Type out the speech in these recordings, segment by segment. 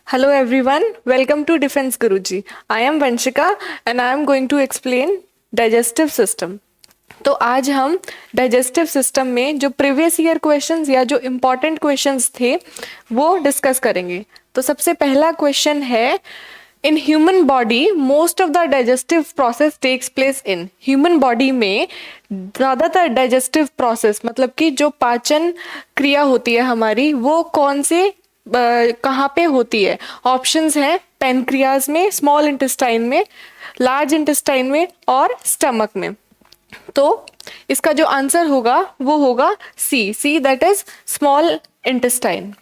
Hello everyone, welcome to Defense Guruji. I am Vanshika and I am going to explain digestive system. तो आज हम digestive system में जो previous year questions या जो important questions थे वो डिस्कस करेंगे। तो सबसे पहला क्वेश्चन है, in human body most of the digestive process takes place in. Human body में ज़्यादातर डाइजेस्टिव प्रोसेस मतलब कि जो पाचन क्रिया होती है हमारी वो कौन से कहाँ पे होती है? ऑप्शंस हैं पेनक्रियाज में, स्मॉल इंटेस्टाइन में, लार्ज इंटेस्टाइन में और स्टमक में। तो इसका जो आंसर होगा वो होगा C that is small intestine.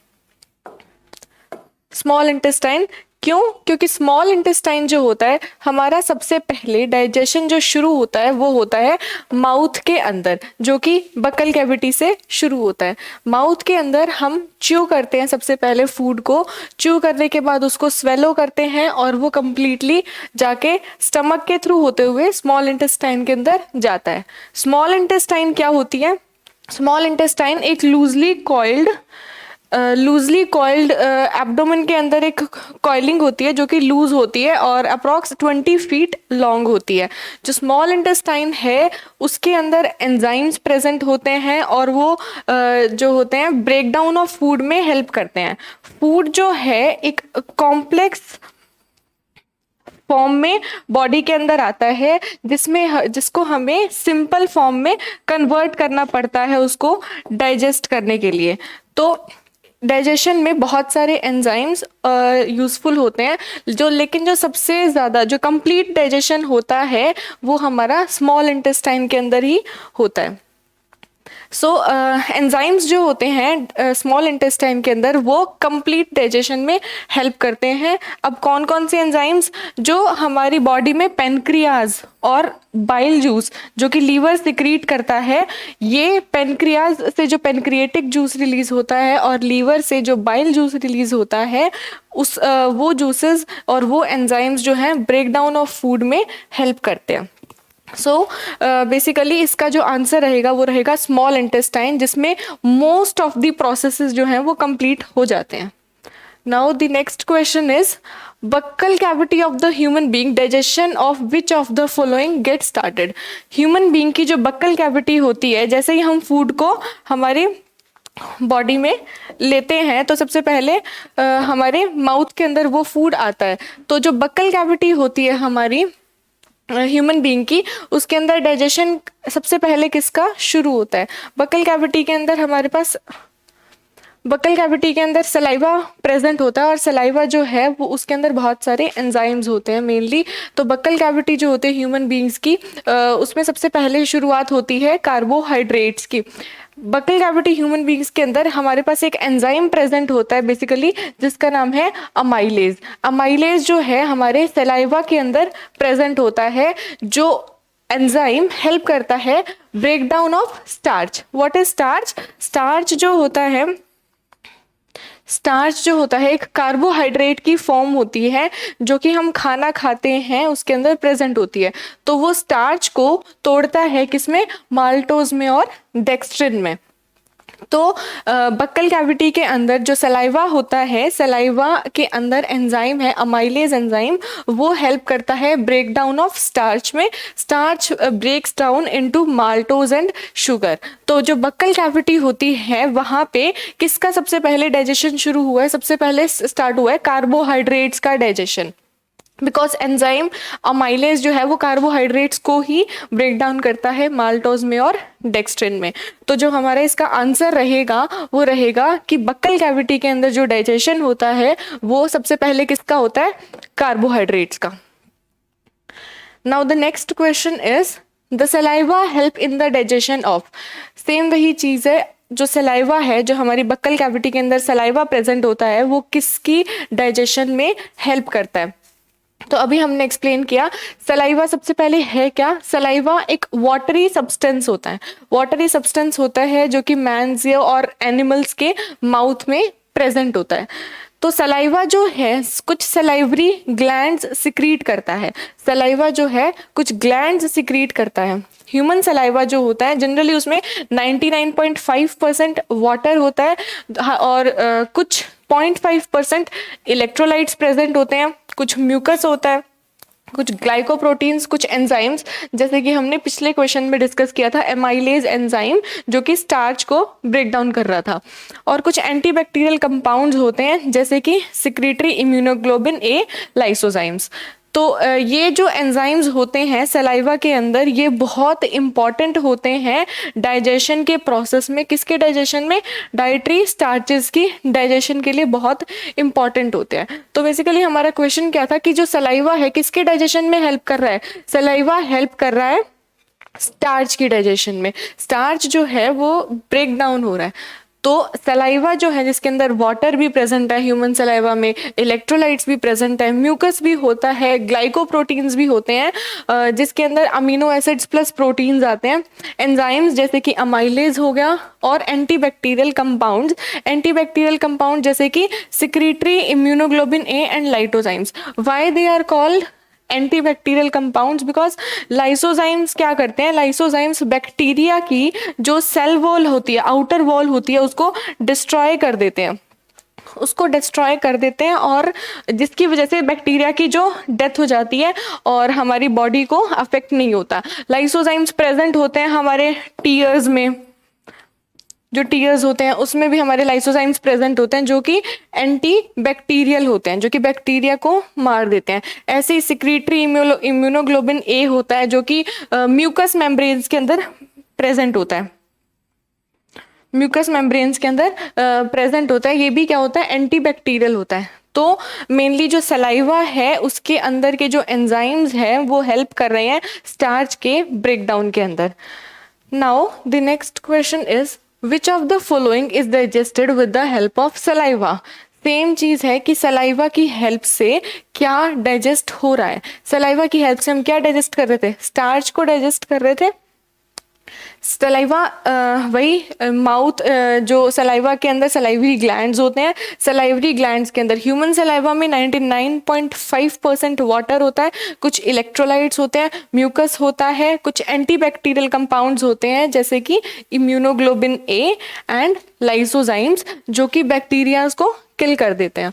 Small intestine क्यों? क्योंकि स्मॉल इंटेस्टाइन जो होता है हमारा सबसे पहले डाइजेशन जो शुरू होता है वो होता है माउथ के अंदर, जो कि बकल कैविटी से शुरू होता है। माउथ के अंदर हम च्यू करते हैं, सबसे पहले फूड को च्यू करने के बाद उसको स्वेलो करते हैं और वो कंप्लीटली जाके स्टमक के थ्रू होते हुए स्मॉल इंटेस्टाइन के अंदर जाता है। स्मॉल इंटेस्टाइन क्या होती है? स्मॉल इंटेस्टाइन एक लूजली कॉइल्ड एब्डोमेन के अंदर एक कॉइलिंग होती है जो कि लूज होती है और अप्रॉक्स 20 फीट लॉन्ग होती है। जो स्मॉल इंटेस्टाइन है उसके अंदर एंजाइम्स प्रेजेंट होते हैं और वो जो होते हैं ब्रेक डाउन ऑफ फूड में हेल्प करते हैं। फूड जो है एक कॉम्प्लेक्स फॉर्म में बॉडी के अंदर आता है जिसको हमें सिंपल फॉर्म में कन्वर्ट करना पड़ता है उसको डाइजेस्ट करने के लिए। तो डाइजेशन में बहुत सारे एंजाइम्स यूज़फुल होते हैं लेकिन जो सबसे ज़्यादा जो कंप्लीट डाइजेशन होता है वो हमारा स्मॉल इंटेस्टाइन के अंदर ही होता है। एंजाइम्स जो होते हैं स्मॉल इंटेस्टाइन के अंदर वो कंप्लीट डाइजेशन में हेल्प करते हैं। अब कौन कौन से एंजाइम्स? जो हमारी बॉडी में पेनक्रियाज और बाइल जूस जो कि लीवर सिक्रीट करता है, ये पेनक्रियाज से जो पेनक्रिएटिक जूस रिलीज होता है और लीवर से जो बाइल जूस रिलीज होता है वो जूसेस और वो एंजाइम्स जो हैं ब्रेक डाउन ऑफ फूड में हेल्प करते हैं। बेसिकली इसका जो आंसर रहेगा वो रहेगा स्मॉल इंटेस्टाइन, जिसमें मोस्ट ऑफ द प्रोसेसेस जो हैं वो कंप्लीट हो जाते हैं। Now the next question is, buccal cavity of the human being, digestion of which of the following get started. Human being की जो बक्कल कैविटी होती है, जैसे ही हम फूड को हमारे बॉडी में लेते हैं तो सबसे पहले हमारे माउथ के अंदर वो फूड आता है। तो जो बक्कल कैविटी होती है हमारी ह्यूमन बीइंग की, उसके अंदर डाइजेशन सबसे पहले किसका शुरू होता है? बक्कल कैविटी के अंदर हमारे पास बक्कल कैविटी के अंदर सलाइवा प्रेजेंट होता है और सलाइवा जो है वो उसके अंदर बहुत सारे एंजाइम्स होते हैं मेनली। तो बक्कल कैविटी जो होते हैं ह्यूमन बीइंग्स की उसमें सबसे पहले शुरुआत होती है कार्बोहाइड्रेट्स की। बक्कल कैविटी ह्यूमन बीइंग्स के अंदर हमारे पास एक एंजाइम प्रेजेंट होता है बेसिकली, जिसका नाम है अमाइलेज। अमाइलेज जो है हमारे सलाइवा के अंदर प्रेजेंट होता है, जो एंजाइम हेल्प करता है break down of starch. What is starch? Starch जो होता है एक कार्बोहाइड्रेट की फॉर्म होती है जो कि हम खाना खाते हैं उसके अंदर प्रेजेंट होती है। तो वो स्टार्च को तोड़ता है किसमें? माल्टोज में और डेक्स्ट्रिन में। तो बक्कल कैविटी के अंदर जो सलाइवा होता है, सलाइवा के अंदर एंजाइम है अमाइलेज एंजाइम, वो हेल्प करता है ब्रेक डाउन ऑफ स्टार्च में। Starch breaks down into maltose and sugar. तो जो बक्कल कैविटी होती है वहाँ पे किसका सबसे पहले डाइजेशन शुरू हुआ है? सबसे पहले स्टार्ट हुआ है कार्बोहाइड्रेट्स का डाइजेशन, बिकॉज एंजाइम अमाइलेज जो है वो कार्बोहाइड्रेट्स को ही ब्रेक डाउन करता है माल्टोज में और डेक्स्ट्रिन में। तो जो हमारा इसका आंसर रहेगा वो रहेगा कि बक्कल कैविटी के अंदर जो डाइजेशन होता है वो सबसे पहले किसका होता है? कार्बोहाइड्रेट्स का। Now the next question is, the saliva help in the digestion of. Same वही चीज़ है, जो सलाइवा है, जो हमारी बक्कल कैविटी के अंदर सलाइवा प्रेजेंट होता है वो किसकी डाइजेशन में हेल्प करता है? तो अभी हमने एक्सप्लेन किया सलाइवा सबसे पहले है क्या? सलाइवा एक वाटरी सब्सटेंस होता है। वाटरी सब्सटेंस होता है जो कि मैन्स और एनिमल्स के माउथ में प्रेजेंट होता है। तो सलाइवा जो है कुछ सलाइवरी ग्लैंड्स सिक्रीट करता है। सलाइवा जो है कुछ ग्लैंड्स सिक्रीट करता है। ह्यूमन सलाइवा जो होता है जनरली उसमें 99.5% वाटर होता है और कुछ 0.5% इलेक्ट्रोलाइट्स प्रेजेंट होते हैं, कुछ म्यूकस होता है, कुछ ग्लाइकोप्रोटीन्स, कुछ एंजाइम्स, जैसे कि हमने पिछले क्वेश्चन में डिस्कस किया था एमाइलेज एंजाइम जो कि स्टार्च को ब्रेक डाउन कर रहा था, और कुछ एंटीबैक्टीरियल कंपाउंड्स होते हैं जैसे कि सिक्रीटरी इम्यूनोग्लोबिन ए लाइसोजाइम्स। तो ये जो एंजाइम्स होते हैं सलाइवा के अंदर, ये बहुत इंपॉर्टेंट होते हैं डाइजेशन के प्रोसेस में। किसके डाइजेशन में? डाइटरी स्टार्चेस की डाइजेशन के लिए बहुत इंपॉर्टेंट होते हैं। तो बेसिकली हमारा क्वेश्चन क्या था कि जो सलाइवा है किसके डाइजेशन में हेल्प कर रहा है? सलाइवा हेल्प कर रहा है स्टार्च की डाइजेशन में। स्टार्च जो है वो ब्रेक डाउन हो रहा है। तो सलाइवा जो है जिसके अंदर वाटर भी प्रेजेंट है, ह्यूमन सलाइवा में इलेक्ट्रोलाइट्स भी प्रेजेंट है, म्यूकस भी होता है, ग्लाइकोप्रोटीन्स भी होते हैं जिसके अंदर अमीनो एसिड्स प्लस प्रोटीन्स आते हैं, एंजाइम्स जैसे कि अमाइलेज हो गया, और एंटीबैक्टीरियल कंपाउंड्स, एंटीबैक्टीरियल कंपाउंड जैसे कि secretory immunoglobin A and lysozymes. Why they are called antibacterial compounds? Because lysozymes क्या करते हैं? लाइसोजाइम्स बैक्टीरिया की जो सेल वॉल होती है, आउटर वॉल होती है, उसको डिस्ट्रॉय कर देते हैं, उसको डिस्ट्रॉय कर देते हैं, और जिसकी वजह से बैक्टीरिया की जो डेथ हो जाती है और हमारी बॉडी को अफेक्ट नहीं होता। लाइसोजाइम्स प्रेजेंट होते हैं हमारे टीयर्स में, जो टीयर्स होते हैं उसमें भी हमारे लाइसोजाइम्स प्रेजेंट होते हैं जो कि एंटी बैक्टीरियल होते हैं, जो कि बैक्टीरिया को मार देते हैं। ऐसे ही सिक्रीटरी इम्यूनोग्लोबिन ए होता है जो कि म्यूकस मेम्ब्रेन्स के अंदर प्रेजेंट होता है, म्यूकस मेम्ब्रेन्स के अंदर प्रेजेंट होता है। ये भी क्या होता है? एंटी बैक्टीरियल होता है। तो मेनली जो सलाइवा है उसके अंदर के जो एंजाइम्स हैं वो हेल्प कर रहे हैं स्टार्च के ब्रेकडाउन के अंदर। Now the next question is which of the following is digested with the help of saliva? Same चीज है कि सलाइवा की हेल्प से क्या डाइजेस्ट हो रहा है। सलाइवा की हेल्प से हम क्या डाइजेस्ट कर रहे थे? स्टार्च को डाइजेस्ट कर रहे थे। सलाइवा वही माउथ जो सलाइवा के अंदर सलाइवरी ग्लैंड्स होते हैं, सलाइवरी ग्लैंड्स के अंदर ह्यूमन सलाइवा में 99.5% वाटर होता है, कुछ इलेक्ट्रोलाइट्स होते हैं, म्यूकस होता है, कुछ एंटीबैक्टीरियल कंपाउंड्स होते हैं जैसे कि इम्यूनोग्लोबिन ए एंड लाइसोजाइम्स जो कि बैक्टीरियाज को किल कर देते हैं।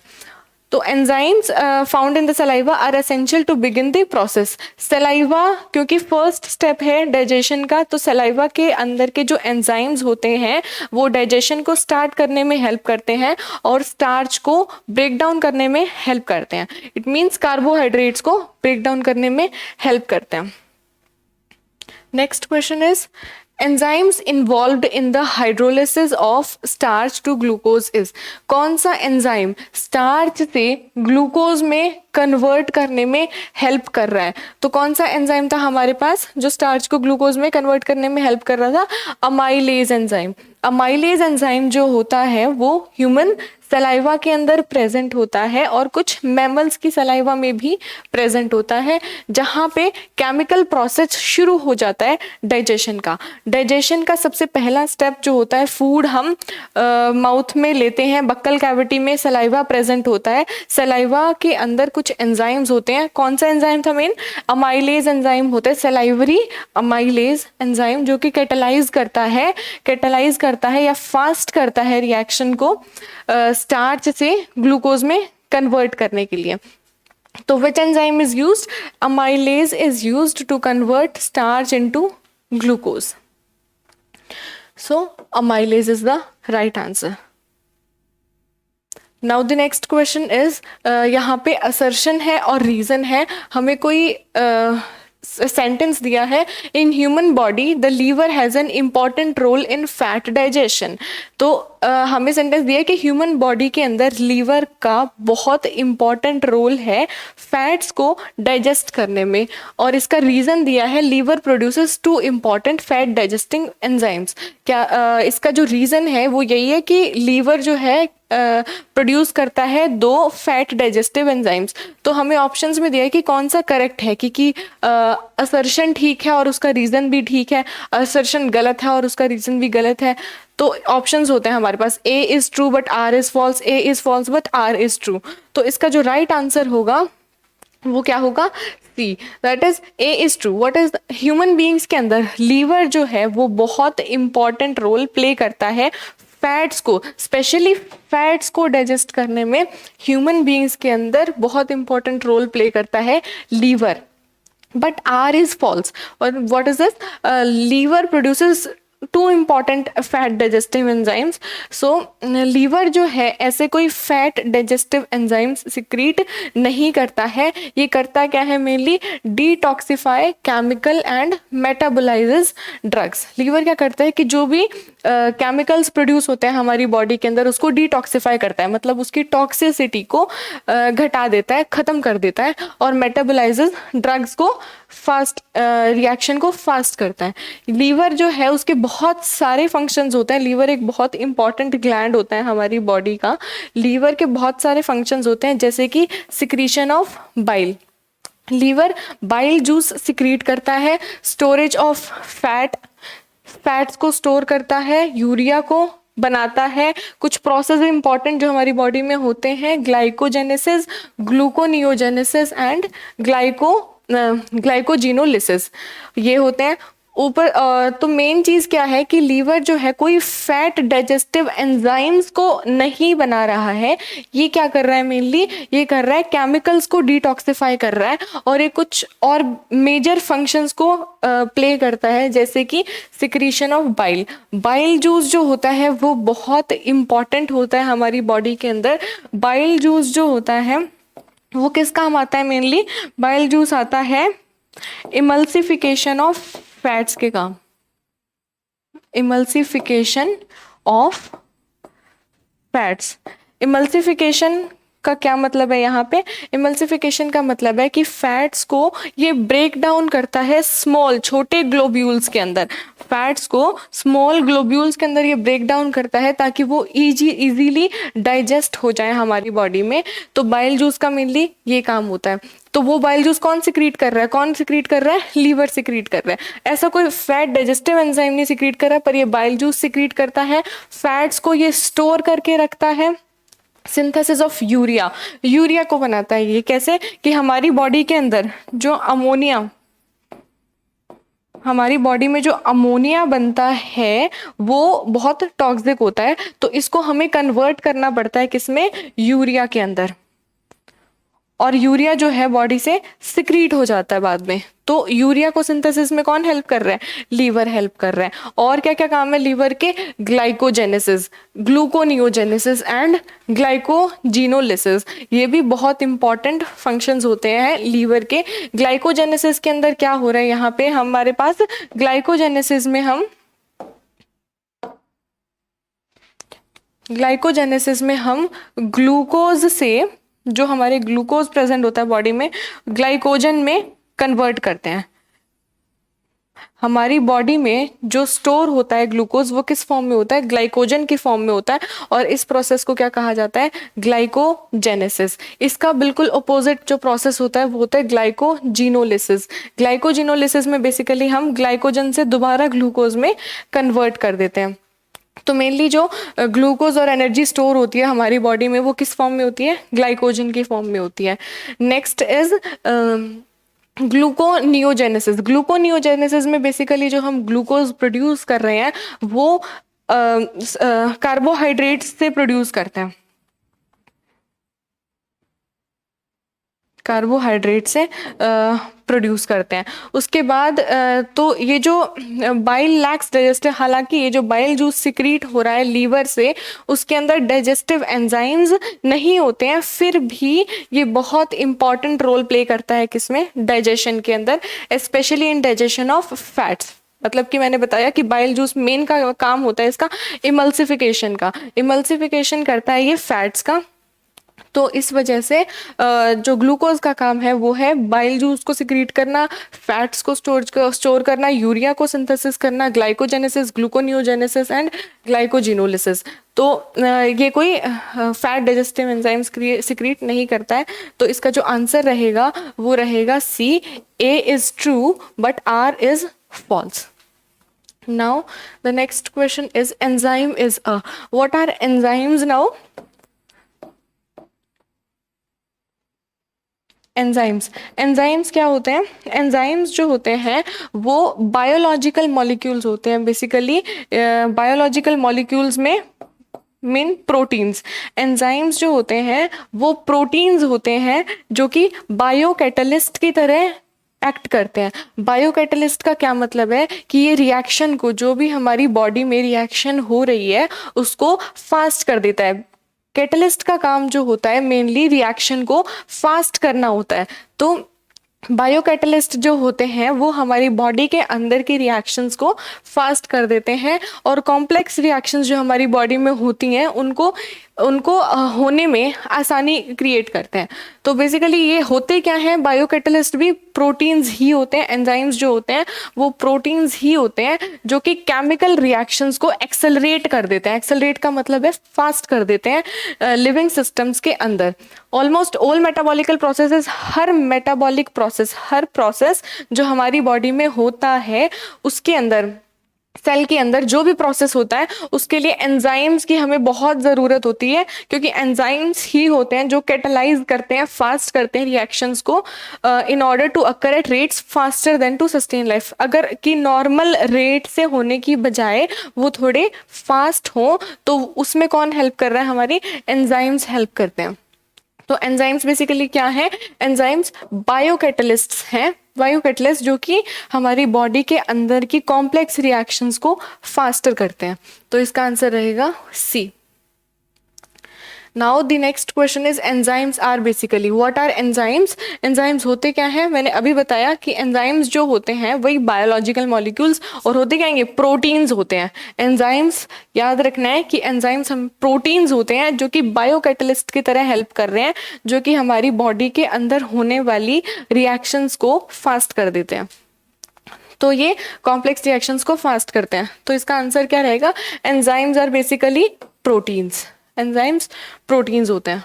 तो enzymes found in the saliva are essential to begin the process. Saliva क्योंकि फर्स्ट स्टेप है डाइजेशन का, तो सलाइवा के अंदर के जो एंजाइम्स होते हैं वो डाइजेशन को स्टार्ट करने में हेल्प करते हैं और स्टार्च को ब्रेक डाउन करने में हेल्प करते हैं। इट मीन्स कार्बोहाइड्रेट्स को ब्रेक डाउन करने में हेल्प करते हैं। Next question is enzymes involved in the hydrolysis of starch to glucose is. कौन सा एंजाइम स्टार्च से ग्लूकोज में कन्वर्ट करने में हेल्प कर रहा है? तो कौन सा एंजाइम था हमारे पास जो स्टार्च को ग्लूकोज में कन्वर्ट करने में हेल्प कर रहा था? Amylase enzyme. अमाइलेज एंजाइम जो होता है वो ह्यूमन सलाइवा के अंदर प्रेजेंट होता है और कुछ मैमल्स की सलाइवा में भी प्रेजेंट होता है, जहाँ पे केमिकल प्रोसेस शुरू हो जाता है डाइजेशन का। डाइजेशन का सबसे पहला स्टेप जो होता है, फूड हम माउथ में लेते हैं, बक्कल कैविटी में सलाइवा प्रेजेंट होता है, सलाइवा के अंदर कुछ एंजाइम्स होते हैं। कौन सा एंजाइम था मेन? अमाइलेज एंजाइम होता है, सलाइवरी अमाइलेज एंजाइम जो कि कैटालाइज करता है या फास्ट करता है रिएक्शन को स्टार्च से ग्लूकोज में कन्वर्ट करने के लिए। तो which enzyme is used? Amylase is used to convert starch into glucose. So amylase is the right answer. Now the next question is, यहाँ पे असर्शन है और रीजन है। हमें कोई सेंटेंस दिया है, in human body the liver has an important role in fat digestion. तो हमें सेंटेंस दिया है कि ह्यूमन बॉडी के अंदर लीवर का बहुत इम्पॉर्टेंट रोल है फैट्स को डाइजेस्ट करने में, और इसका रीज़न दिया है liver produces 2 important fat digesting enzymes. क्या इसका जो रीज़न है वो यही है कि लीवर जो है प्रोड्यूस करता है 2 फैट डाइजेस्टिव एंजाइम्स। तो हमें ऑप्शंस में दिया है कि कौन सा करेक्ट है, क्योंकि असर्शन ठीक है और उसका रीज़न भी ठीक है, असर्शन गलत है और उसका रीज़न भी गलत है। तो ऑप्शंस होते हैं हमारे पास, A is true but R is false, A is false but R is true. तो इसका जो राइट आंसर होगा वो क्या होगा? C, that is A is true. What is human beings के अंदर लीवर जो है वो बहुत इंपॉर्टेंट रोल प्ले करता है फैट्स को, स्पेशली फैट्स को डाइजेस्ट करने में ह्यूमन बीइंग्स के अंदर बहुत इंपॉर्टेंट रोल प्ले करता है liver. But R is false. Or what is this? Liver produces two important fat digestive enzymes. So liver जो है ऐसे कोई फैट डाइजेस्टिव एंजाइम्स सिक्रीट नहीं करता है. ये करता क्या है? Mainly detoxify chemical and metabolises drugs. Liver क्या करता है कि जो भी केमिकल्स प्रोड्यूस होते हैं हमारी बॉडी के अंदर उसको डिटॉक्सिफाई करता है, मतलब उसकी टॉक्सिसिटी को घटा देता है, ख़त्म कर देता है, और मेटाबोलाइजेस ड्रग्स को फास्ट रिएक्शन को फास्ट करता है. लीवर जो है उसके बहुत सारे फंक्शंस होते हैं. लीवर एक बहुत इंपॉर्टेंट ग्लैंड होता है हमारी बॉडी का. लीवर के बहुत सारे फंक्शंस होते हैं जैसे कि secretion of bile. Liver bile juice secrete करता है, स्टोरेज ऑफ फैट्स को स्टोर करता है, यूरिया को बनाता है. कुछ प्रोसेस इंपॉर्टेंट जो हमारी बॉडी में होते हैं, ग्लाइकोजेनेसिस, ग्लूकोनियोजेनेसिस एंड ग्लाइकोजिनोलिसिस, ये होते हैं ऊपर. तो मेन चीज़ क्या है कि लीवर जो है कोई फैट डाइजेस्टिव एंजाइम्स को नहीं बना रहा है. ये क्या कर रहा है? मेनली ये कर रहा है केमिकल्स को डिटॉक्सिफाई कर रहा है, और ये कुछ और मेजर फंक्शंस को प्ले करता है जैसे कि secretion of bile. Bile juice जो होता है वो बहुत इंपॉर्टेंट होता है हमारी बॉडी के अंदर. बाइल जूस जो होता है वो किस काम आता है? मेनली बाइल जूस आता है इमल्सिफिकेशन ऑफ फैट्स के काम. Emulsification of fats. इमल्सिफिकेशन का क्या मतलब है? यहाँ पे इमल्सिफिकेशन का मतलब है कि फैट्स को ये ब्रेक डाउन करता है स्मॉल छोटे ग्लोब्यूल्स के अंदर. फैट्स को स्मॉल ग्लोब्यूल्स के अंदर ये ब्रेक डाउन करता है ताकि वो इजीली डाइजेस्ट हो जाए हमारी बॉडी में. तो बाइल जूस का मेनली ये काम होता है. तो वो बाइल जूस कौन सिक्रीट कर रहा है? कौन सिक्रीट कर रहा है? लीवर सिक्रीट कर रहा है. ऐसा कोई फैट डाइजेस्टिव एंजाइम नहीं सिक्रीट कर रहा है, पर ये बाइल जूस सिक्रीट करता है. फैट्स को ये स्टोर करके रखता है. सिंथेसिस ऑफ यूरिया, यूरिया को बनाता है. ये कैसे? कि हमारी बॉडी के अंदर जो अमोनिया, हमारी बॉडी में जो अमोनिया बनता है वो बहुत टॉक्सिक होता है, तो इसको हमें कन्वर्ट करना पड़ता है किसमें? यूरिया के अंदर. और यूरिया जो है बॉडी से सिक्रीट हो जाता है बाद में. तो यूरिया को सिंथेसिस में कौन हेल्प कर रहा है? लीवर हेल्प कर रहा है. और क्या क्या काम है लीवर के? Glycogenesis, gluconeogenesis and glycogenolysis. ये भी बहुत इंपॉर्टेंट फंक्शंस होते हैं लीवर के. ग्लाइकोजेनेसिस के अंदर क्या हो रहा है? यहाँ पे हमारे पास ग्लाइकोजेनेसिस में हम ग्लूकोज से, जो हमारे ग्लूकोज प्रेजेंट होता है बॉडी में, ग्लाइकोजन में कन्वर्ट करते हैं. हमारी बॉडी में जो स्टोर होता है ग्लूकोज वो किस फॉर्म में होता है? ग्लाइकोजन की फॉर्म में होता है. और इस प्रोसेस को क्या कहा जाता है? ग्लाइकोजेनेसिस. इसका बिल्कुल अपोजिट जो प्रोसेस होता है वो होता है ग्लाइकोजिनोलिसिस. ग्लाइकोजिनोलिसिस में बेसिकली हम ग्लाइकोजन से दोबारा ग्लूकोज में कन्वर्ट कर देते हैं. तो मेनली जो ग्लूकोज और एनर्जी स्टोर होती है हमारी बॉडी में वो किस फॉर्म में होती है? ग्लाइकोजन की फॉर्म में होती है. Next is gluconeogenesis. ग्लूकोनियोजेनेसिस में बेसिकली जो हम ग्लूकोज प्रोड्यूस कर रहे हैं वो कार्बोहाइड्रेट्स से प्रोड्यूस करते हैं. कार्बोहाइड्रेट से प्रोड्यूस करते हैं. उसके बाद तो ये जो बाइल लैक्स डाइजेस्टिव, हालांकि ये जो बाइल जूस सिक्रीट हो रहा है लीवर से उसके अंदर डाइजेस्टिव एंजाइम्स नहीं होते हैं, फिर भी ये बहुत इंपॉर्टेंट रोल प्ले करता है किसमें? डाइजेशन के अंदर, specially in digestion of fats. मतलब कि मैंने बताया कि बाइल जूस मेन का काम होता है इसका इमल्सिफिकेशन का. इमल्सिफिकेशन करता है ये फैट्स का. तो इस वजह से जो ग्लूकोज का काम है वो है बाइल जूस को सिक्रीट करना, फैट्स को स्टोर करना, यूरिया को सिंथेसिस करना, ग्लाइकोजेनेसिस, ग्लूकोनियोजेनेसिस एंड ग्लाइकोजिनोलिसिस. तो ये कोई फैट डाइजेस्टिव एंजाइम्स सिक्रीट नहीं करता है. तो इसका जो आंसर रहेगा वो रहेगा C. A is true but R is false. Now the next question is enzyme is a. What are enzymes now? Enzymes क्या होते हैं? एंजाइम्स जो होते हैं वो बायोलॉजिकल मॉलिक्यूल्स होते हैं. बेसिकली बायोलॉजिकल मॉलिक्यूल्स में मेन प्रोटीन्स। एंजाइम्स जो होते हैं वो प्रोटीन्स होते हैं जो कि बायोकैटलिस्ट की तरह एक्ट करते हैं। बायोकैटलिस्ट का क्या मतलब है कि ये रिएक्शन को, जो भी हमारी बॉडी में रिएक्शन हो रही है उसको फास्ट कर देता है। कैटलिस्ट का काम जो होता है मेनली रिएक्शन को फास्ट करना होता है। तो बायोकैटलिस्ट जो होते हैं वो हमारी बॉडी के अंदर की रिएक्शंस को फास्ट कर देते हैं और कॉम्प्लेक्स रिएक्शंस जो हमारी बॉडी में होती हैं उनको उनको होने में आसानी क्रिएट करते हैं। तो बेसिकली ये होते क्या हैं, बायोकैटलिस्ट भी प्रोटीन्स ही होते हैं। एंजाइम्स जो होते हैं वो प्रोटीन्स ही होते हैं जो कि केमिकल रिएक्शंस को एक्सेलरेट कर देते हैं। एक्सेलरेट का मतलब है फास्ट कर देते हैं लिविंग सिस्टम्स के अंदर। ऑलमोस्ट ऑल मेटाबॉलिकल प्रोसेसेस, हर मेटाबॉलिक प्रोसेस, हर प्रोसेस जो हमारी बॉडी में होता है उसके अंदर, सेल के अंदर जो भी प्रोसेस होता है उसके लिए एंजाइम्स की हमें बहुत ज़रूरत होती है, क्योंकि एंजाइम्स ही होते हैं जो कैटलाइज करते हैं, फास्ट करते हैं रिएक्शंस को in order to occur at rates faster than to sustain life. अगर कि नॉर्मल रेट से होने की बजाय वो थोड़े फास्ट हो तो उसमें कौन हेल्प कर रहा है, हमारी एंजाइम्स हेल्प करते हैं। तो एंजाइम्स बेसिकली क्या है, एंजाइम्स बायोकैटलिस्ट्स हैं। बायोकैटलिस्ट जो कि हमारी बॉडी के अंदर की कॉम्प्लेक्स रिएक्शंस को फास्टर करते हैं। तो इसका आंसर रहेगा C. Now the next question is enzymes are basically what are enzymes. Enzymes होते क्या हैं, मैंने अभी बताया कि एंजाइम्स जो होते हैं वही बायोलॉजिकल मॉलिक्यूल्स और होते क्या हैं, प्रोटीन्स होते हैं। एंजाइम्स याद रखना है कि एंजाइम्स हम प्रोटीन्स होते हैं जो कि बायोकैटलिस्ट की तरह हेल्प कर रहे हैं, जो कि हमारी बॉडी के अंदर होने वाली रिएक्शंस को फास्ट कर देते हैं। तो ये कॉम्प्लेक्स रिएक्शंस को फास्ट करते हैं। तो इसका आंसर क्या रहेगा, enzymes are basically proteins. Enzymes proteins होते हैं।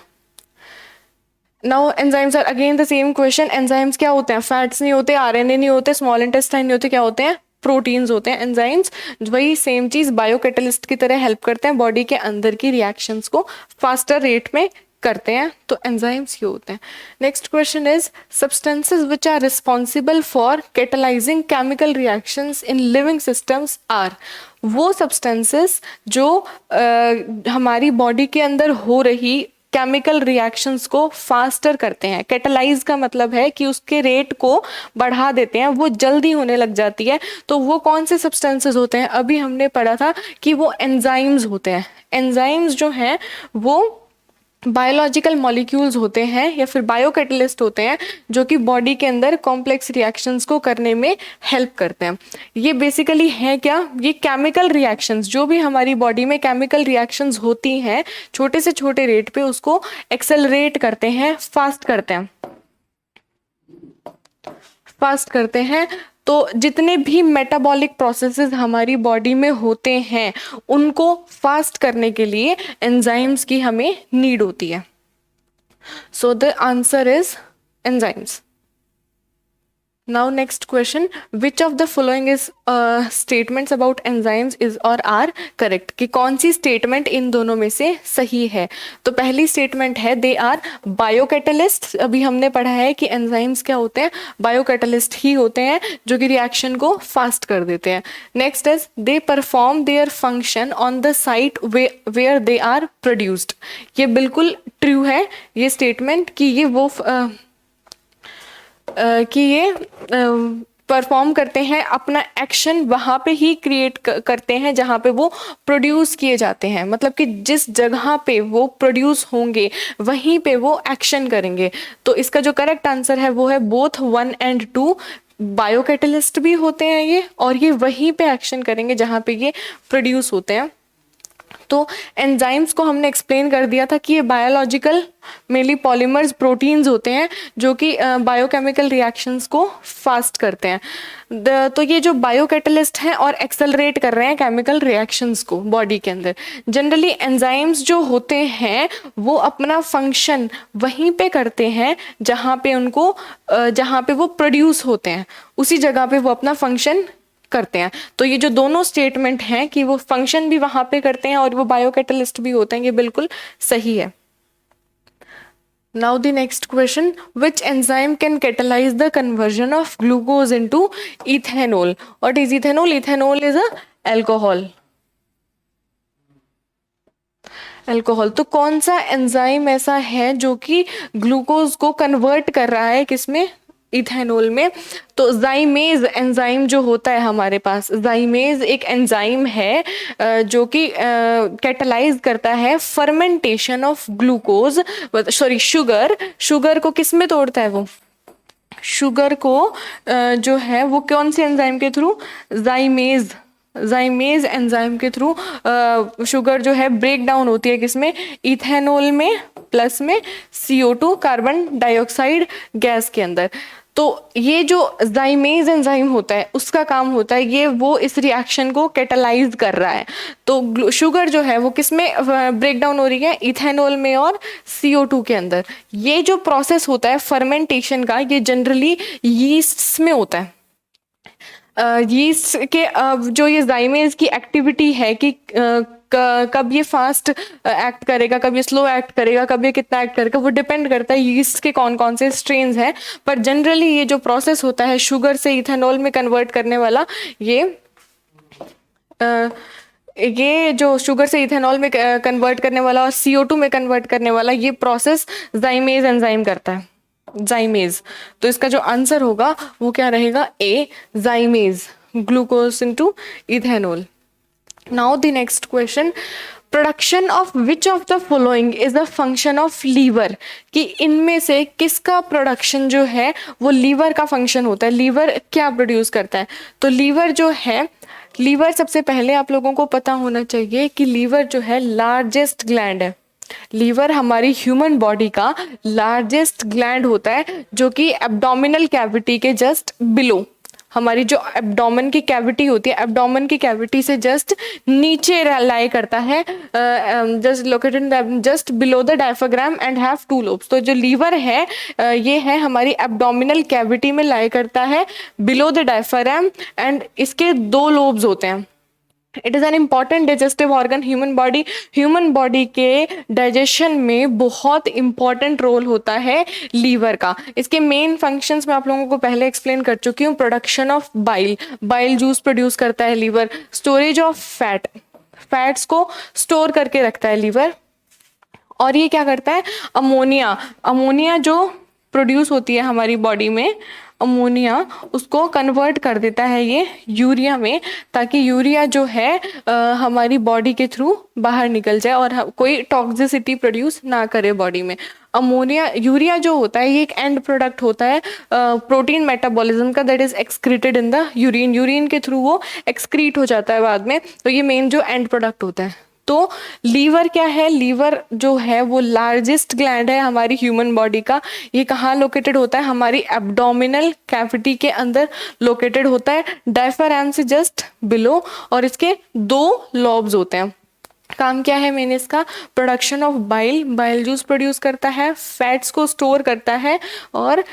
Now enzymes are again the same question. Enzymes क्या होते हैं, फैट्स नहीं होते, आरएनए नहीं होते, स्मॉल इंटेस्टाइन नहीं होते, क्या होते हैं, प्रोटीन्स होते हैं। एंजाइम्स वही सेम चीज बायोकैटलिस्ट की तरह हेल्प करते हैं, बॉडी के अंदर की रिएक्शंस को फास्टर रेट में करते हैं। तो एंजाइम्स ये होते हैं। Next question is substances which are responsible for catalysing chemical reactions in living systems are. वो सब्सटेंसेस जो हमारी बॉडी के अंदर हो रही केमिकल रिएक्शंस को फास्टर करते हैं। कैटलाइज का मतलब है कि उसके रेट को बढ़ा देते हैं, वो जल्दी होने लग जाती है। तो वो कौन से सब्सटेंसेस होते हैं, अभी हमने पढ़ा था कि वो एंजाइम्स होते हैं। एंजाइम्स जो हैं वो बायोलॉजिकल मॉलिक्यूल्स होते हैं या फिर बायोकैटलिस्ट होते हैं जो कि बॉडी के अंदर कॉम्प्लेक्स रिएक्शंस को करने में हेल्प करते हैं। ये बेसिकली है क्या, ये केमिकल रिएक्शंस, जो भी हमारी बॉडी में केमिकल रिएक्शंस होती हैं छोटे से छोटे रेट पे उसको एक्सेलरेट करते हैं, फास्ट करते हैं, फास्ट करते हैं। तो जितने भी मेटाबॉलिक प्रोसेसेस हमारी बॉडी में होते हैं उनको फास्ट करने के लिए एंजाइम्स की हमें नीड होती है। So the answer is enzymes. Now next question, which of the following is statements about enzymes is or are correct, कि कौन सी statement इन दोनों में से सही है। तो पहली statement है they are biocatalysts। अभी हमने पढ़ा है कि enzymes क्या होते हैं, biocatalyst ही होते हैं जो कि reaction को fast कर देते हैं। Next is they perform their function on the site where they are produced। ये बिल्कुल true है ये statement कि ये वो कि ये परफॉर्म करते हैं, अपना एक्शन वहाँ पे ही क्रिएट करते हैं जहाँ पे वो प्रोड्यूस किए जाते हैं। मतलब कि जिस जगह पे वो प्रोड्यूस होंगे वहीं पे वो एक्शन करेंगे। तो इसका जो करेक्ट आंसर है वो है बोथ 1 and 2। बायोकैटलिस्ट भी होते हैं ये और ये वहीं पे एक्शन करेंगे जहाँ पे ये प्रोड्यूस होते हैं। तो एंजाइम्स को हमने एक्सप्लेन कर दिया था कि ये बायोलॉजिकल मेनली पॉलीमर्स प्रोटीन्स होते हैं जो कि बायोकेमिकल रिएक्शंस को फास्ट करते हैं। तो ये जो बायोकैटलिस्ट हैं और एक्सेलरेट कर रहे हैं केमिकल रिएक्शंस को बॉडी के अंदर। जनरली एंजाइम्स जो होते हैं वो अपना फंक्शन वहीं पे करते हैं जहाँ पे वो प्रोड्यूस होते हैं, उसी जगह पे वो अपना फंक्शन करते हैं। तो ये जो दोनों स्टेटमेंट हैं कि वो फंक्शन भी वहां पे करते हैं और वो बायोकैटलिस्ट भी होते हैं, ये बिल्कुल सही है। Now the next question, which enzyme can catalyse the conversion of glucose into ethanol. What is ethanol? Ethanol is a alcohol. Alcohol. तो कौन सा एंजाइम ऐसा है जो कि ग्लूकोज को कन्वर्ट कर रहा है किसमें, इथेनॉल में? तो जाइमेज एंजाइम जो होता है हमारे पास, जाइमेज एक एंजाइम है जो कि कैटलाइज करता है fermentation of glucose, sorry sugar. Sugar को किस में तोड़ता है वो? शुगर को जो है वो कौन सी एंजाइम के थ्रू? जाइमेज, जाइमेज एंजाइम के थ्रू शुगर जो है ब्रेक डाउन होती है किसमें? इथेनॉल में, प्लस में CO2 कार्बन डाइऑक्साइड गैस के अंदर। तो ये जो जाइमेज एंजाइम होता है उसका काम होता है ये वो इस रिएक्शन को कैटलाइज कर रहा है। तो शुगर जो है वो किसमें ब्रेक डाउन हो रही है? इथेनॉल में और CO2 के अंदर। ये जो प्रोसेस होता है फर्मेंटेशन का, ये जनरली यीस्ट में होता है। यीस्ट के जो ये जाइमेज की एक्टिविटी है कि कब ये फास्ट एक्ट करेगा, कब ये स्लो एक्ट करेगा, कब ये कितना एक्ट करेगा, वो डिपेंड करता है यीस्ट के कौन कौन से स्ट्रेन्स हैं। पर जनरली ये जो प्रोसेस होता है शुगर से इथेनॉल में कन्वर्ट करने वाला, ये जो शुगर से इथेनॉल में कन्वर्ट करने वाला और CO2 में कन्वर्ट करने वाला, ये प्रोसेस जाइमेज एंजाइम करता है, जाइमेज। तो इसका जो आंसर होगा वो क्या रहेगा? A, zymase, glucose into ethanol. Now the next question, production of which of the following is a function of liver? कि इनमें से किसका प्रोडक्शन जो है वो लीवर का फंक्शन होता है? लीवर क्या प्रोड्यूस करता है? तो लीवर जो है, लीवर सबसे पहले आप लोगों को पता होना चाहिए कि लीवर जो है लार्जेस्ट ग्लैंड है। लीवर हमारी ह्यूमन बॉडी का लार्जेस्ट ग्लैंड होता है जो कि एब्डोमिनल कैविटी के जस्ट बिलो, हमारी जो एब्डोमेन की कैविटी होती है, एब्डोमेन की कैविटी से जस्ट नीचे लाई करता है, just located just below the diaphragm and have 2 lobes. तो जो लीवर है ये है हमारी एब्डोमिनल कैविटी में लाई करता है बिलो द डायफ्राम एंड इसके 2 लोब्स होते हैं। It is an important digestive organ. Human body के डाइजेशन में बहुत इंपॉर्टेंट रोल होता है लीवर का। इसके मेन फंक्शंस मैं आप लोगों को पहले एक्सप्लेन कर चुकी हूँ। Production of bile, bile juice produce करता है liver. Storage of fat, fats को स्टोर करके रखता है लीवर। और ये क्या करता है? अमोनिया, अमोनिया जो प्रोड्यूस होती है हमारी बॉडी में, अमोनिया उसको कन्वर्ट कर देता है ये यूरिया में, ताकि यूरिया जो है हमारी बॉडी के थ्रू बाहर निकल जाए और कोई टॉक्सिसिटी प्रोड्यूस ना करे बॉडी में। अमोनिया, यूरिया जो होता है ये एक एंड प्रोडक्ट होता है प्रोटीन मेटाबॉलिज्म का, that is excreted in the urine. Urine के थ्रू वो एक्सक्रीट हो जाता है बाद में। तो ये मेन जो एंड प्रोडक्ट होता है। तो लीवर क्या है? लीवर जो है वो लार्जेस्ट ग्लैंड है हमारी ह्यूमन बॉडी का। ये कहाँ लोकेटेड होता है? हमारी एब्डोमिनल कैविटी के अंदर लोकेटेड होता है, डायफ्राम से जस्ट बिलो। और इसके 2 लॉब्स होते हैं। काम क्या है मेन इसका? Production of bile, bile juice produce करता है, फैट्स को स्टोर करता है और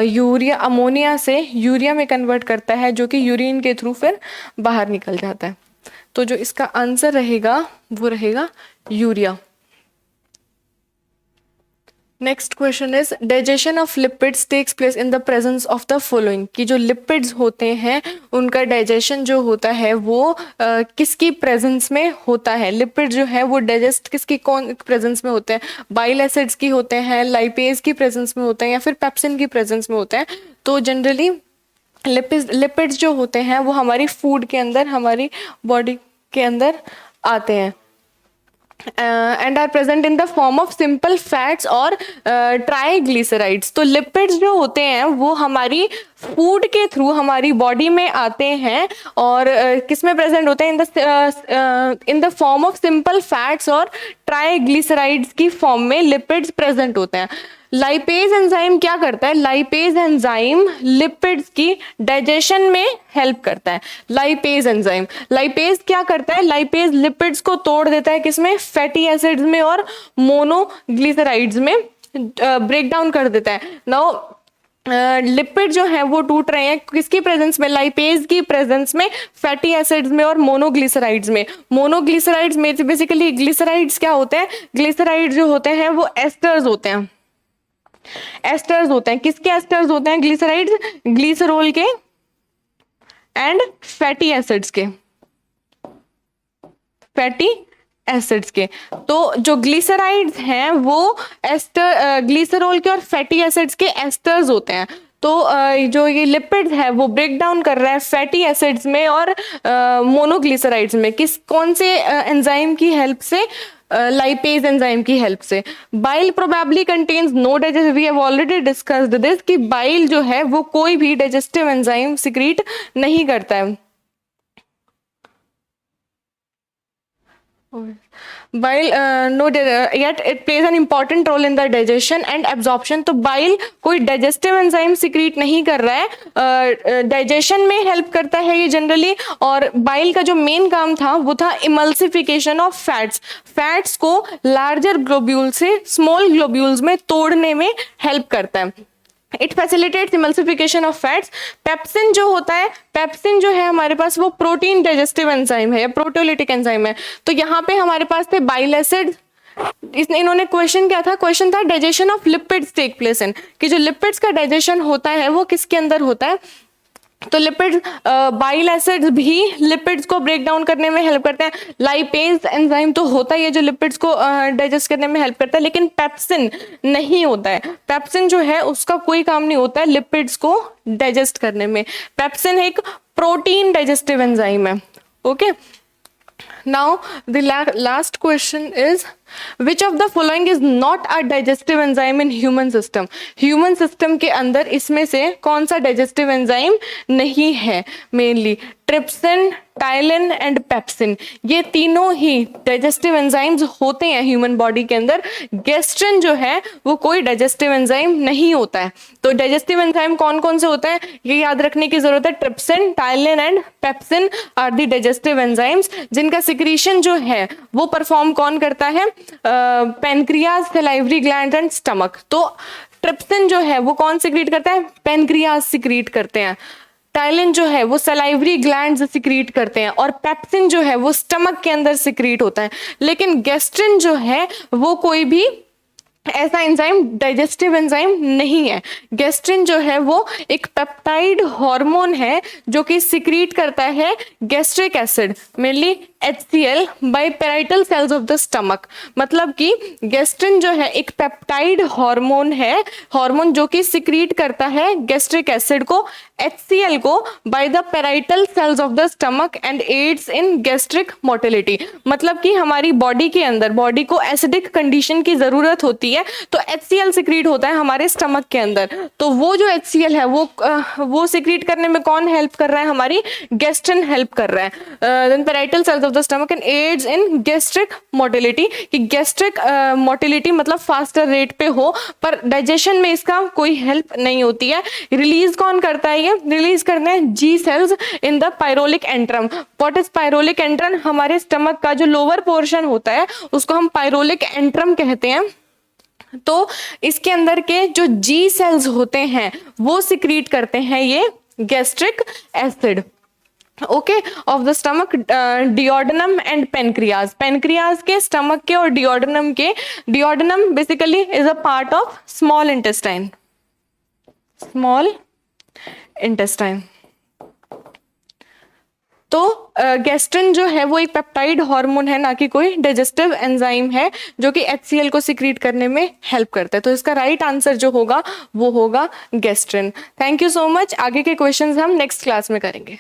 यूरिया, अमोनिया से यूरिया में कन्वर्ट करता है जो कि यूरिन के थ्रू फिर बाहर निकल जाता है। तो जो इसका आंसर रहेगा वो रहेगा urea. Next question is digestion of lipids takes place in the presence of the following. कि जो लिपिड्स होते हैं उनका डाइजेशन जो होता है वो किसकी प्रेजेंस में होता है? लिपिड जो है वो डाइजेस्ट किसकी कौन प्रेजेंस में होते हैं? बाइल एसिड्स की होते हैं, लाइपेज की प्रेजेंस में होते हैं या फिर पेप्सिन की प्रेजेंस में होते हैं? तो जनरली लिपिड्स जो होते हैं वो हमारी फूड के अंदर, हमारी बॉडी के अंदर आते हैं and are present in the form of simple fats और ट्राइग्लिसराइड्स। तो लिपिड्स जो होते हैं वो हमारी फूड के थ्रू हमारी बॉडी में आते हैं और किस में प्रेजेंट होते हैं? इन the form of simple fats और ट्राइग्लिसराइड्स की फॉर्म में लिपिड्स प्रेजेंट होते हैं। लाइपेज एंजाइम क्या करता है? लाइपेज एंजाइम लिपिड्स की डाइजेशन में हेल्प करता है। लाइपेज एंजाइम, लाइपेज क्या करता है? लाइपेज लिपिड्स को तोड़ देता है किसमें? फैटी एसिड्स में और मोनोग्लिसराइड्स में ब्रेक डाउन कर देता है। नाउ लिपिड जो है वो टूट रहे हैं किसकी प्रेजेंस में? लाइपेज की प्रेजेंस में, फैटी एसिड्स में और मोनोग्लिसराइड्स में। मोनोग्लिसराइड्स में बेसिकली ग्लिसराइड्स क्या होते हैं? ग्लिसराइड जो होते हैं वो एस्टर्स होते हैं। एस्टर्स होते हैं, किसके एस्टर्स होते हैं? ग्लिसराइड्स, ग्लिसरॉल के एंड फैटी एसिड्स के, फैटी एसिड्स के। तो जो ग्लिसराइड्स हैं वो एस्टर ग्लिसरॉल के और फैटी एसिड्स के एस्टर्स होते हैं। तो जो ये लिपिड्स है वो ब्रेक डाउन कर रहा है फैटी एसिड्स में और मोनोग्लिसराइड्स में, कौन से एंजाइम की हेल्प से, लाइपेज एंजाइम की हेल्प से। Bile probably contains no digest, we have already discussed this कि बाइल जो है वो कोई भी डाइजेस्टिव एंजाइम सिक्रीट नहीं करता है। Bile no yet it plays an important role in the digestion and absorption। तो बाइल कोई डाइजेस्टिव एंजाइम सिक्रीट नहीं कर रहा है, डाइजेशन में हेल्प करता है ये जनरली। और बाइल का जो मेन काम था वो था इमल्सिफिकेशन ऑफ फैट्स, फैट्स को लार्जर ग्लोब्यूल से स्मॉल ग्लोब्यूल्स में तोड़ने में हेल्प करता है। It facilitates emulsification of fats. Pepsin जो होता है, पेप्सिन जो है हमारे पास वो प्रोटीन डाइजेस्टिव एंजाइम है या प्रोटियोलिटिक एंजाइम है। तो यहाँ पे हमारे पास थे बाइल एसिड, इन्होंने क्वेश्चन क्या था, क्वेश्चन था digestion of lipids take place in, कि जो लिपिड्स का डाइजेशन होता है वो किसके अंदर होता है। तो लिपिड्स, बाइल एसिड्स भी लिपिड्स को ब्रेक डाउन करने में हेल्प करते हैं। लाइपेज एंजाइम तो होता ही है जो लिपिड्स को डाइजेस्ट करने में हेल्प करता है, लेकिन पेप्सिन नहीं होता है। पेप्सिन जो है उसका कोई काम नहीं होता है लिपिड्स को डाइजेस्ट करने में। पेप्सिन एक प्रोटीन डाइजेस्टिव एंजाइम है। Okay, now the last question is which of the following is not a digestive enzyme in human system। Human system के अंदर इसमें से कौन सा डाइजेस्टिव एंजाइम नहीं है। Mainly trypsin, ptyalin and pepsin, ये तीनों ही डाइजेस्टिव एंजाइम्स होते हैं ह्यूमन बॉडी के अंदर। गैस्ट्रिन जो है वो कोई डाइजेस्टिव एंजाइम नहीं होता है। तो डाइजेस्टिव एंजाइम कौन कौन से होते हैं ये याद रखने की जरूरत है। Trypsin, ptyalin and pepsin are the digestive enzymes, जिनका सिक्रीशन जो है वो परफॉर्म कौन करता है, pancreas, salivary gland and stomach. तो ट्रिप्सिन जो है वो कौन सिक्रीट करता है, पेनक्रियाज सिक्रीट करते हैं। टाइलिन जो है वो सलाइवरी ग्लैंड्स सिक्रीट करते हैं और पेप्सिन जो है वो स्टमक के अंदर सिक्रीट होता है। लेकिन गैस्ट्रिन जो है वो कोई भी ऐसा एंजाइम, डाइजेस्टिव एंजाइम नहीं है। गैस्ट्रिन जो है वो एक पेप्टाइड हार्मोन है जो कि सिक्रीट करता है gastric acid, mainly HCl by parietal cells of the stomach. मतलब कि गैस्ट्रिन जो है एक पेप्टाइड हार्मोन है, हार्मोन जो कि सिक्रीट करता है गैस्ट्रिक एसिड को, HCl को, by the parietal cells of the stomach and aids in gastric motility. मतलब कि हमारी बॉडी के अंदर, बॉडी को एसिडिक कंडीशन की जरूरत होती है तो HCl सिक्रीट होता है हमारे स्टमक के अंदर। तो वो जो HCl है वो सिक्रीट करने में कौन हेल्प कर रहा है, हमारी गैस्ट्रिन हेल्प कर रहा है। Then parietal cells of the stomach and aids in gastric motility, कि गैस्ट्रिक मोटिलिटी मतलब फास्टर रेट पे हो, पर डाइजेशन में इसका कोई हेल्प नहीं होती है। रिलीज कौन करता है, ये रिलीज करते हैं G cells in the pyloric antrum. What is pyloric antrum, हमारे स्टमक का जो लोअर पोर्शन होता है उसको हम पायरोलिक एंट्रम कहते हैं। तो इसके अंदर के जो G सेल्स होते हैं वो सिक्रीट करते हैं ये gastric acid. Okay, of the stomach, duodenum and pancreas, pancreas के, स्टमक के और डिओडेनम के। Duodenum basically is a part of small intestine, small intestine. तो गैस्ट्रिन जो है वो एक पेप्टाइड हार्मोन है, ना कि कोई डाइजेस्टिव एंजाइम है जो कि HCl को सिक्रीट करने में हेल्प करता है। तो इसका राइट आंसर जो होगा वो होगा gastrin. Thank you so much. आगे के क्वेश्चंस हम नेक्स्ट क्लास में करेंगे।